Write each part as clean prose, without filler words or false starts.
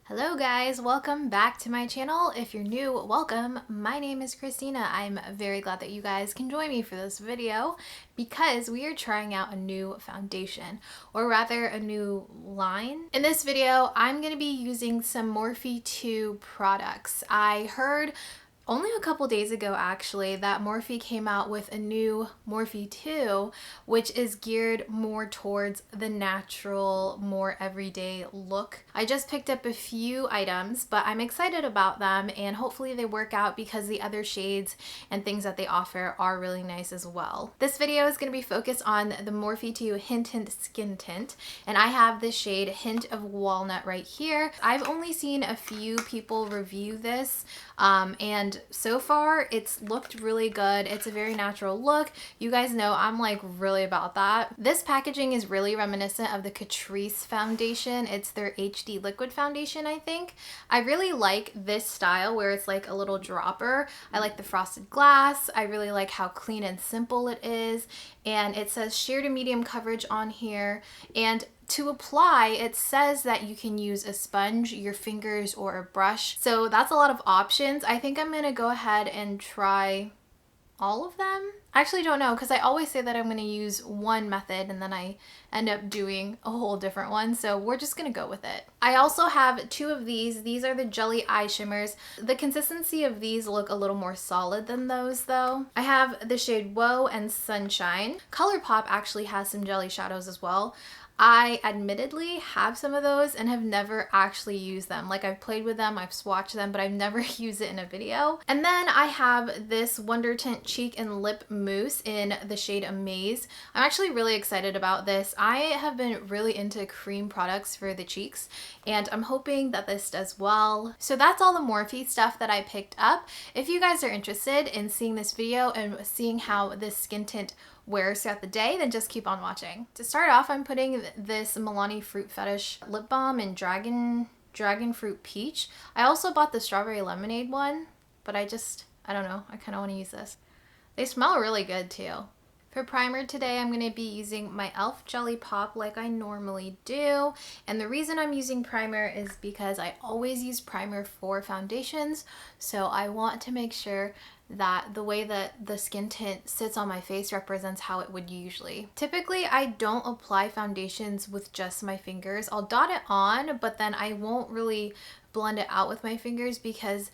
Hello guys, welcome back to my channel. If you're new, welcome. My name is Christina. I'm very glad that you guys can join me for this video because we are trying out a new foundation, or rather a new line. In this video, I'm going to be using some Morphe 2 products. I heard only a couple days ago actually that Morphe came out with a new Morphe 2, which is geared more towards the natural, more everyday look. I just picked up a few items, but I'm excited about them and hopefully they work out because the other shades and things that they offer are really nice as well. This video is going to be focused on the Morphe 2 Hint Skin Tint, and I have the shade Hint of Walnut right here. I've only seen a few people review this and so far it's looked really good. It's a very natural look. You guys know I'm like really about that. This packaging is really reminiscent of the Catrice foundation. It's their HD liquid foundation, I think. I really like this style where it's like a little dropper. I like the frosted glass. I really like how clean and simple it is. And it says sheer to medium coverage on here. And to apply, it says that you can use a sponge, your fingers, or a brush. So that's a lot of options. I think I'm gonna go ahead and try all of them. I actually don't know because I always say that I'm going to use one method and then I end up doing a whole different one. So we're just going to go with it. I also have two of these. These are the Jelly Eye Shimmers. The consistency of these look a little more solid than those though. I have the shade Woe and Sunshine. ColourPop actually has some jelly shadows as well. I admittedly have some of those and have never actually used them. Like I've played with them, I've swatched them, but I've never used it in a video. And then I have this Wondertint Cheek and Lip Mousse in the shade Amaze. I'm actually really excited about this. I have been really into cream products for the cheeks and I'm hoping that this does well. So that's all the Morphe stuff that I picked up. If you guys are interested in seeing this video and seeing how this skin tint wears throughout the day, then just keep on watching. To start off, I'm putting this Milani Fruit Fetish lip balm in Dragon Fruit Peach. I also bought the Strawberry Lemonade one, but I don't know, I kind of want to use this. They smell really good too. For primer today, I'm going to be using my e.l.f. Jelly Pop like I normally do. And the reason I'm using primer is because I always use primer for foundations. So I want to make sure that the way that the skin tint sits on my face represents how it would usually. Typically, I don't apply foundations with just my fingers. I'll dot it on, but then I won't really blend it out with my fingers because,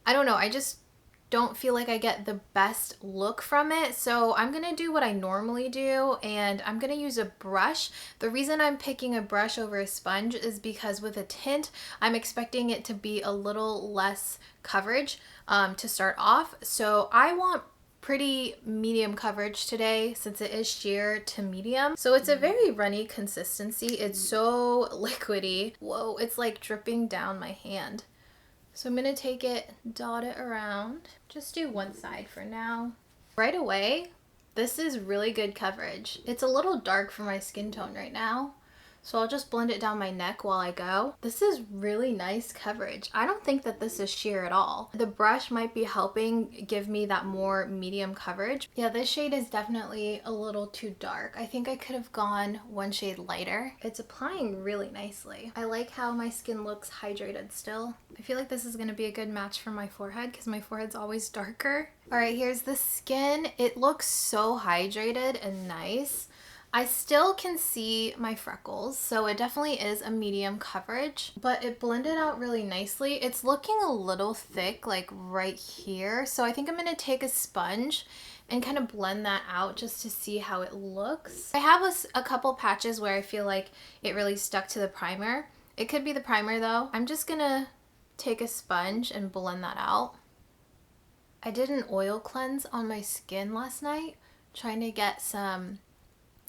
I don't know, I just don't feel like I get the best look from it. So I'm gonna do what I normally do and I'm gonna use a brush. The reason I'm picking a brush over a sponge is because with a tint, I'm expecting it to be a little less coverage to start off. So I want pretty medium coverage today since it is sheer to medium. So it's a very runny consistency. It's so liquidy. Whoa, it's like dripping down my hand. So I'm going to take it, dot it around. Just do one side for now. Right away, this is really good coverage. It's a little dark for my skin tone right now, so I'll just blend it down my neck while I go. This is really nice coverage. I don't think that this is sheer at all. The brush might be helping give me that more medium coverage. Yeah, this shade is definitely a little too dark. I think I could have gone one shade lighter. It's applying really nicely. I like how my skin looks hydrated still. I feel like this is going to be a good match for my forehead because my forehead's always darker. All right, here's the skin. It looks so hydrated and nice. I still can see my freckles, so it definitely is a medium coverage, but it blended out really nicely. It's looking a little thick, like right here, so I think I'm going to take a sponge and kind of blend that out just to see how it looks. I have a couple patches where I feel like it really stuck to the primer. It could be the primer though. I'm just going to take a sponge and blend that out. I did an oil cleanse on my skin last night, trying to get some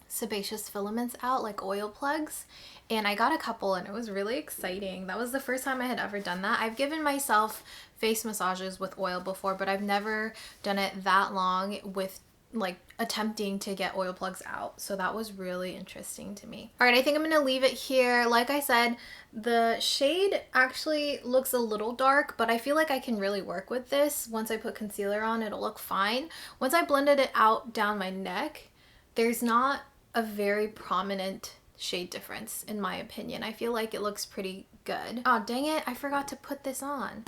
sebaceous filaments out, like oil plugs, and I got a couple and it was really exciting. That was the first time I had ever done that. I've given myself face massages with oil before, but I've never done it that long with like attempting to get oil plugs out. So that was really interesting to me. All right, I think I'm gonna leave it here. Like I said, the shade actually looks a little dark, but I feel like I can really work with this. Once I put concealer on, it'll look fine. Once I blended it out down my neck, there's not a very prominent shade difference in my opinion. I feel like it looks pretty good. Oh, dang it. I forgot to put this on.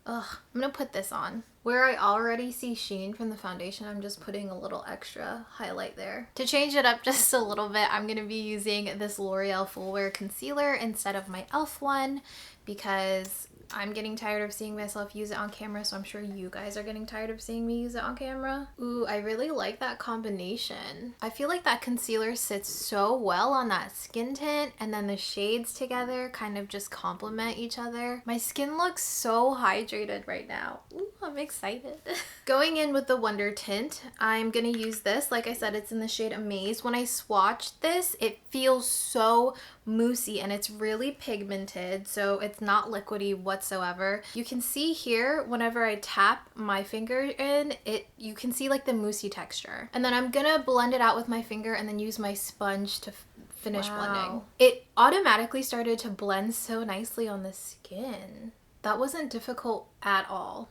Ugh, I'm gonna put this on. Where I already see sheen from the foundation, I'm just putting a little extra highlight there. To change it up just a little bit, I'm gonna be using this L'Oreal Full Wear Concealer instead of my e.l.f. one because I'm getting tired of seeing myself use it on camera, so I'm sure you guys are getting tired of seeing me use it on camera. Ooh, I really like that combination. I feel like that concealer sits so well on that skin tint, and then the shades together kind of just complement each other. My skin looks so hydrated right now. Ooh, I'm excited. Going in with the Wondertint, I'm gonna use this. Like I said, it's in the shade Amaze. When I swatched this, it feels so moussey and it's really pigmented, so it's not liquidy whatsoever. You can see here whenever I tap my finger in it, you can see like the moussey texture. And then I'm gonna blend it out with my finger and then use my sponge to finish blending. It automatically started to blend so nicely on the skin. That wasn't difficult at all.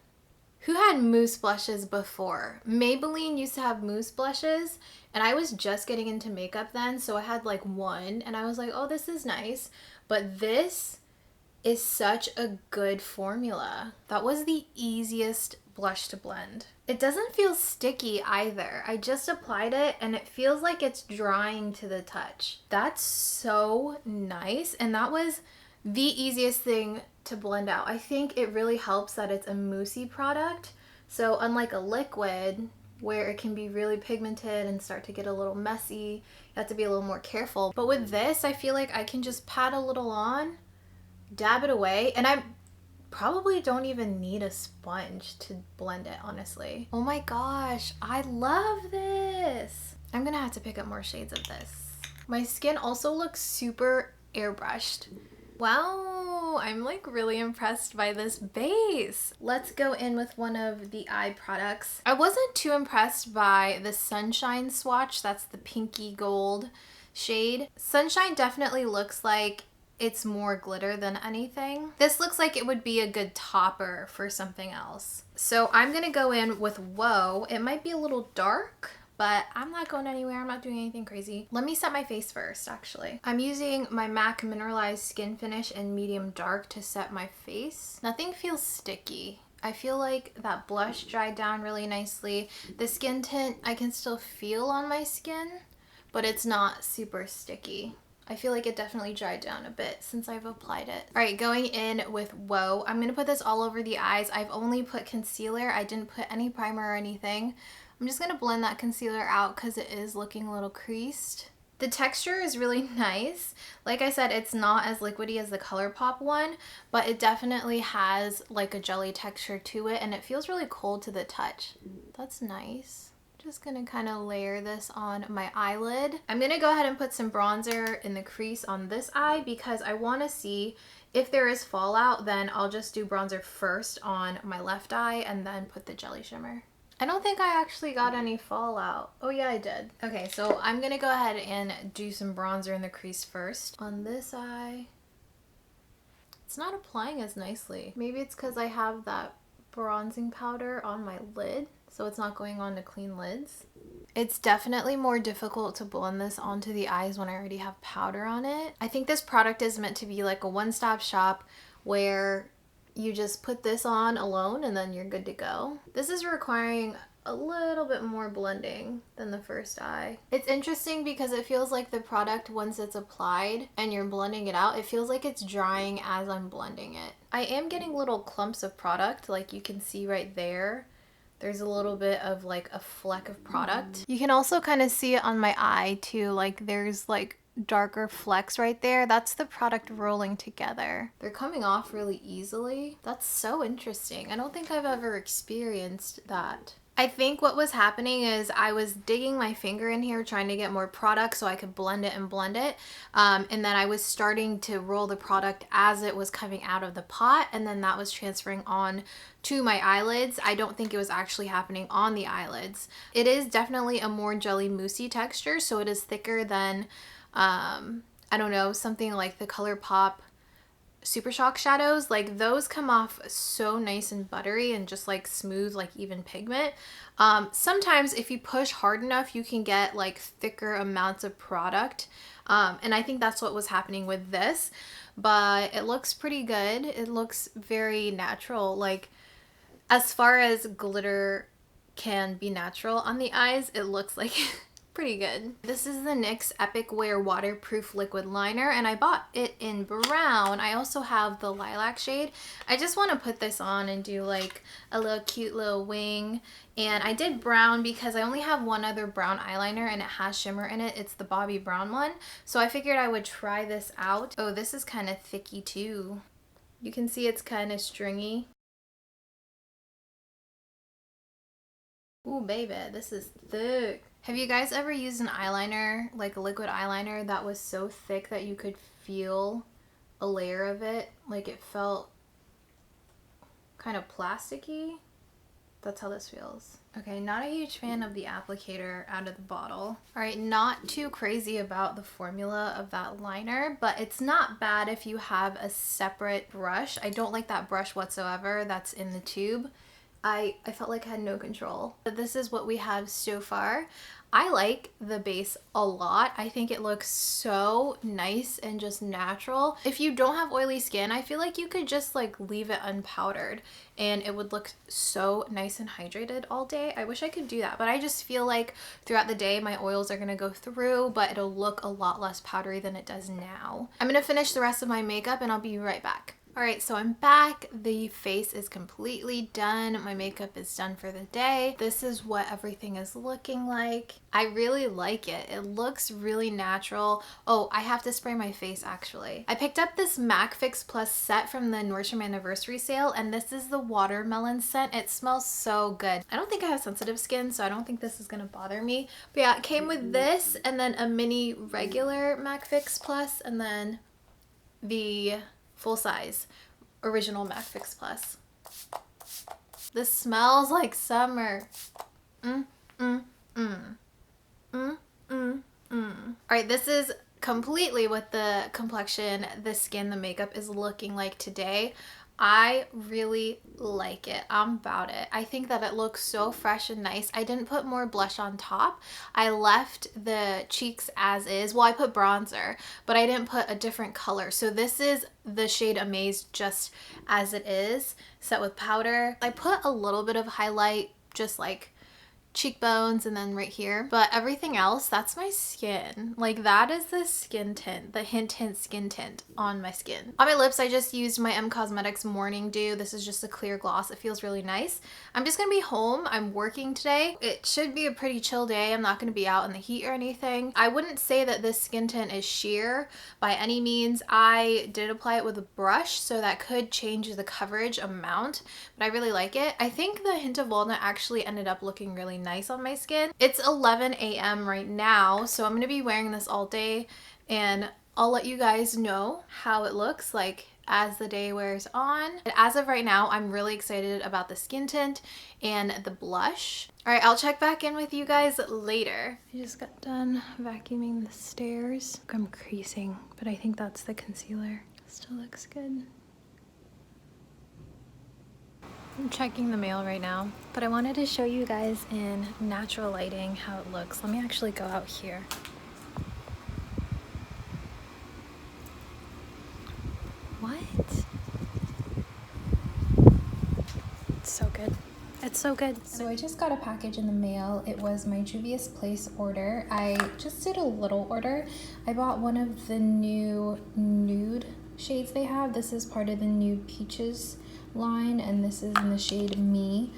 Who had mousse blushes before? Maybelline used to have mousse blushes, and I was just getting into makeup then, so I had like one, and I was like, oh, this is nice. But this is such a good formula. That was the easiest blush to blend. It doesn't feel sticky either. I just applied it, and it feels like it's drying to the touch. That's so nice, and that was the easiest thing to blend out. I think it really helps that it's a moussey product. So unlike a liquid where it can be really pigmented and start to get a little messy, you have to be a little more careful. But with this, I feel like I can just pat a little on, dab it away, and I probably don't even need a sponge to blend it, honestly. Oh my gosh, I love this. I'm gonna have to pick up more shades of this. My skin also looks super airbrushed. Wow, I'm like really impressed by this base. Let's go in with one of the eye products. I wasn't too impressed by the Sunshine swatch. That's the pinky gold shade. Sunshine definitely looks like it's more glitter than anything. This looks like it would be a good topper for something else. So I'm gonna go in with Whoa. It might be a little dark, but I'm not going anywhere. I'm not doing anything crazy. Let me set my face first, actually. I'm using my MAC Mineralized Skin Finish in medium dark to set my face. Nothing feels sticky. I feel like that blush dried down really nicely. The skin tint I can still feel on my skin, but it's not super sticky. I feel like it definitely dried down a bit since I've applied it. All right, going in with Whoa. I'm gonna put this all over the eyes. I've only put concealer. I didn't put any primer or anything. I'm just gonna blend that concealer out because it is looking a little creased. The texture is really nice. Like I said, it's not as liquidy as the ColourPop one, but it definitely has like a jelly texture to it, and it feels really cold to the touch. That's nice. Just gonna kind of layer this on my eyelid. I'm gonna go ahead and put some bronzer in the crease on this eye because I wanna see if there is fallout. Then I'll just do bronzer first on my left eye and then put the jelly shimmer. I don't think I actually got any fallout. Oh yeah, I did. Okay, so I'm gonna go ahead and do some bronzer in the crease first. On this eye, it's not applying as nicely. Maybe it's because I have that bronzing powder on my lid, so it's not going on to clean lids. It's definitely more difficult to blend this onto the eyes when I already have powder on it. I think this product is meant to be like a one-stop shop where you just put this on alone and then you're good to go. This is requiring a little bit more blending than the first eye. It's interesting because it feels like the product, once it's applied and you're blending it out, it feels like it's drying as I'm blending it. I am getting little clumps of product, like you can see right there. There's a little bit of like a fleck of product. You can also kind of see it on my eye too, like there's like darker flecks right there. That's the product rolling together. They're coming off really easily. That's so interesting. I don't think I've ever experienced that. I think what was happening is I was digging my finger in here trying to get more product so I could blend it and blend it. And then I was starting to roll the product as it was coming out of the pot, and then that was transferring on to my eyelids. I don't think it was actually happening on the eyelids. It is definitely a more jelly moussey texture, so it is thicker than I don't know, something like the ColourPop Super Shock shadows. Like those come off so nice and buttery and just like smooth, like even pigment. Sometimes if you push hard enough, you can get like thicker amounts of product. And I think that's what was happening with this. but it looks pretty good. It looks very natural. Like, as far as glitter can be natural on the eyes, it looks like pretty good. This is the NYX Epic Wear Waterproof Liquid Liner, and I bought it in brown. I also have the lilac shade. I just want to put this on and do like a little cute little wing. And I did brown because I only have one other brown eyeliner and it has shimmer in it. It's the Bobbi Brown one. So I figured I would try this out. Oh, this is kind of thicky too. You can see it's kind of stringy. Ooh, baby, this is thick. Have you guys ever used an eyeliner, like a liquid eyeliner, that was so thick that you could feel a layer of it? Like it felt kind of plasticky? That's how this feels. Okay, not a huge fan of the applicator out of the bottle. All right, not too crazy about the formula of that liner, but it's not bad if you have a separate brush. I don't like that brush whatsoever that's in the tube. I felt like I had no control. But this is what we have so far. I like the base a lot. I think it looks so nice and just natural. If you don't have oily skin, I feel like you could just like leave it unpowdered and it would look so nice and hydrated all day. I wish I could do that, but I just feel like throughout the day my oils are gonna go through, but it'll look a lot less powdery than it does now. I'm gonna finish the rest of my makeup and I'll be right back. Alright, so I'm back. The face is completely done. My makeup is done for the day. This is what everything is looking like. I really like it. It looks really natural. Oh, I have to spray my face actually. I picked up this MAC Fix Plus set from the Nordstrom anniversary sale, and this is the watermelon scent. It smells so good. I don't think I have sensitive skin, so I don't think this is gonna bother me. But yeah, it came with this and then a mini regular MAC Fix Plus and then the full size original MAC Fix Plus. This smells like summer. Alright, this is completely what the complexion, the skin, the makeup is looking like today. I really like it. I'm about it. I think that it looks so fresh and nice. I didn't put more blush on top. I left the cheeks as is. Well, I put bronzer, but I didn't put a different color. So this is the shade Amaze just as it is, set with powder. I put a little bit of highlight, just like cheekbones and then right here, but everything else, that's my skin. Like that is the skin tint, the Hint skin tint on my skin. On my lips, I just used my Cosmetics Morning Dew. This is just a clear gloss. It feels really nice. I'm just gonna be home. I'm working today. It should be a pretty chill day. I'm not gonna be out in the heat or anything. I wouldn't say that this skin tint is sheer by any means. I did apply it with a brush, so that could change the coverage amount, but I really like it. I think the Hint of Walnut actually ended up looking really nice on my skin. It's 11 a.m. right now, so I'm gonna be wearing this all day and I'll let you guys know how it looks like as the day wears on. But as of right now, I'm really excited about the skin tint and the blush. All right, I'll check back in with you guys later. I just got done vacuuming the stairs. I'm creasing, but I think that's the concealer. Still looks good. I'm checking the mail right now, but I wanted to show you guys in natural lighting how it looks. Let me actually go out here. What? It's so good. It's so good. So I just got a package in the mail. It was my Juvia's Place order. I just did a little order. I bought one of the new nude shades they have. This is part of the new Peaches line, and this is in the shade Me.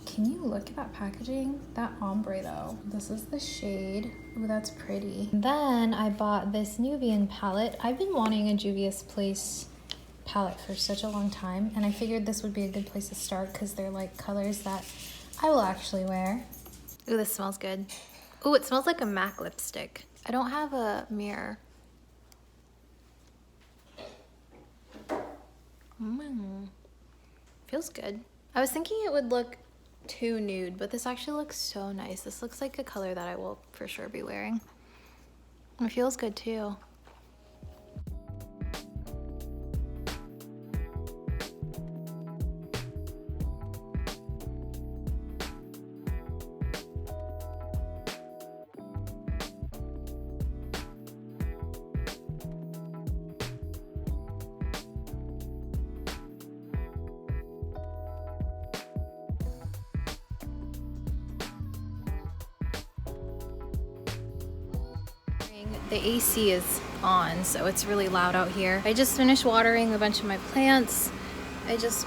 Can you look at that packaging? That ombre though. This is the shade. Ooh, that's pretty. Then I bought this Nubian palette. I've been wanting a Juvia's Place palette for such a long time, and I figured this would be a good place to start because they're like colors that I will actually wear. Ooh, this smells good. Ooh, it smells like a MAC lipstick. I don't have a mirror. Feels good. I was thinking it would look too nude, but this actually looks so nice. This looks like a color that I will for sure be wearing. It feels good too. The AC is on, so it's really loud out here. I just finished watering a bunch of my plants. I just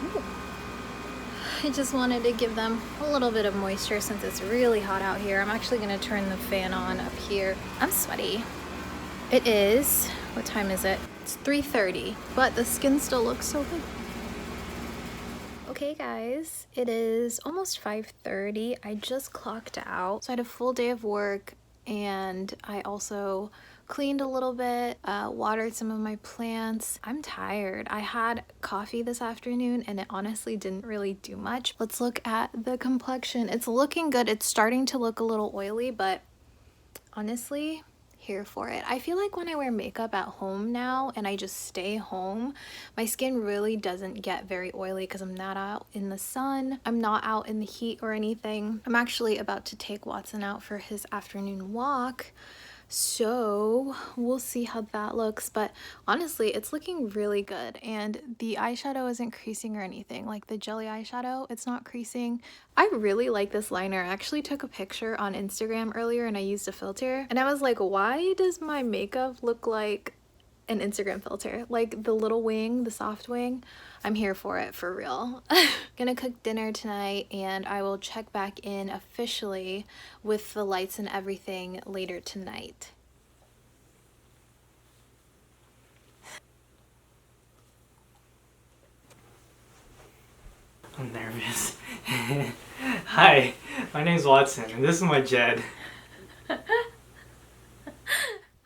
wanted to give them a little bit of moisture since it's really hot out here. I'm actually gonna turn the fan on up here. I'm sweaty. It is, what time is it? It's 3:30, but the skin still looks so good. Okay guys, it is almost 5:30. I just clocked out. So I had a full day of work and I also cleaned a little bit, watered some of my plants. I'm tired. I had coffee this afternoon and it honestly didn't really do much. Let's look at the complexion. It's looking good. It's starting to look a little oily, but honestly, here for it. I feel like when I wear makeup at home now and I just stay home, my skin really doesn't get very oily because I'm not out in the sun. I'm not out in the heat or anything. I'm actually about to take Watson out for his afternoon walk. So we'll see how that looks, but honestly it's looking really good and the eyeshadow isn't creasing or anything. Like the jelly eyeshadow, it's not creasing. I really like this liner. I actually took a picture on Instagram earlier and I used a filter and I was like, why does my makeup look like an Instagram filter? Like the little wing, the soft wing. I'm here for it, for real. Gonna cook dinner tonight and I will check back in officially with the lights and everything later tonight. I'm nervous. Hi, my name's Watson and this is my Jed.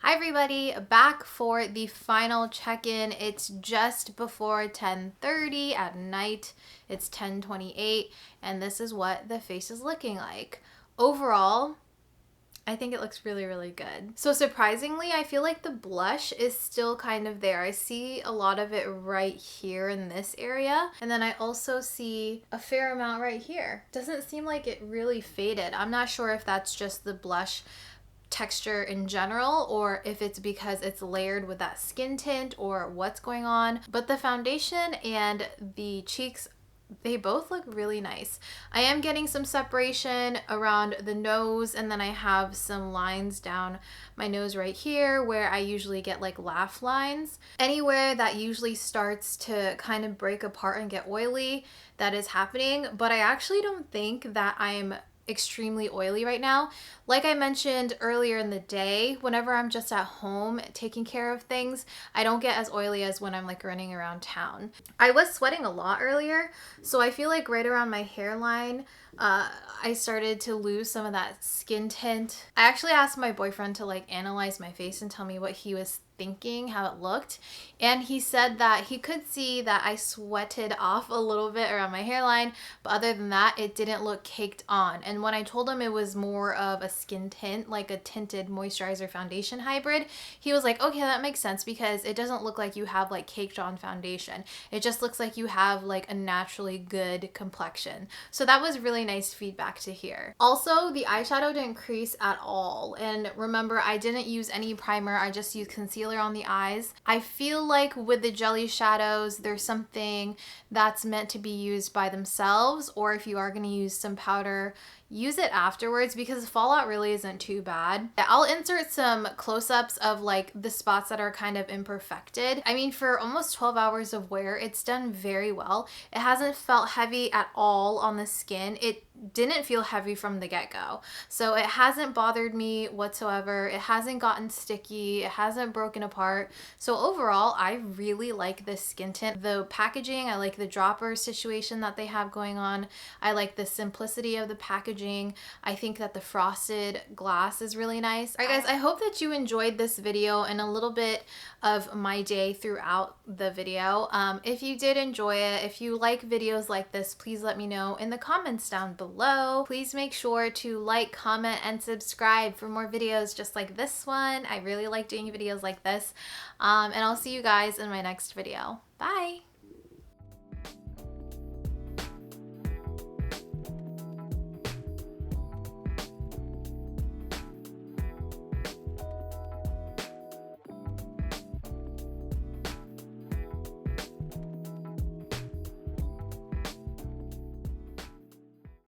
Hi everybody, back for the final check-in. It's just before 10:30 at night. It's 10:28 and this is what the face is looking like. Overall, I think it looks really, really good. So surprisingly, I feel like the blush is still kind of there. I see a lot of it right here in this area. And then I also see a fair amount right here. Doesn't seem like it really faded. I'm not sure if that's just the blush texture in general or if it's because it's layered with that skin tint or what's going on, but the foundation and the cheeks, they both look really nice. I am getting some separation around the nose and then I have some lines down my nose right here where I usually get like laugh lines. Anywhere that usually starts to kind of break apart and get oily, that is happening, but I actually don't think that I'm extremely oily right now. Like I mentioned earlier in the day, whenever I'm just at home taking care of things, I don't get as oily as when I'm like running around town. I was sweating a lot earlier, so I feel like right around my hairline, I started to lose some of that skin tint. I actually asked my boyfriend to like analyze my face and tell me what he was thinking, how it looked, and he said that he could see that I sweated off a little bit around my hairline, but other than that it didn't look caked on. And when I told him it was more of a skin tint, like a tinted moisturizer foundation hybrid, he was like, okay, that makes sense because it doesn't look like you have like caked on foundation. It just looks like you have like a naturally good complexion. So that was really nice feedback to hear. Also, the eyeshadow didn't crease at all, and remember, I didn't use any primer. I just used concealer on the eyes. I feel like with the jelly shadows, there's something that's meant to be used by themselves, or if you are going to use some powder, use it afterwards because fallout really isn't too bad. I'll insert some close-ups of like the spots that are kind of imperfected. I mean, for almost 12 hours of wear, it's done very well. It hasn't felt heavy at all on the skin. It didn't feel heavy from the get-go. So it hasn't bothered me whatsoever. It hasn't gotten sticky. It hasn't broken apart. So overall, I really like this skin tint. The packaging, I like the dropper situation that they have going on. I like the simplicity of the packaging. I think that the frosted glass is really nice. All right, guys, I hope that you enjoyed this video and a little bit of my day throughout the video. If you did enjoy it, if you like videos like this, please let me know in the comments down below. Please make sure to like, comment, and subscribe for more videos just like this one. I really like doing videos like this. And I'll see you guys in my next video. Bye!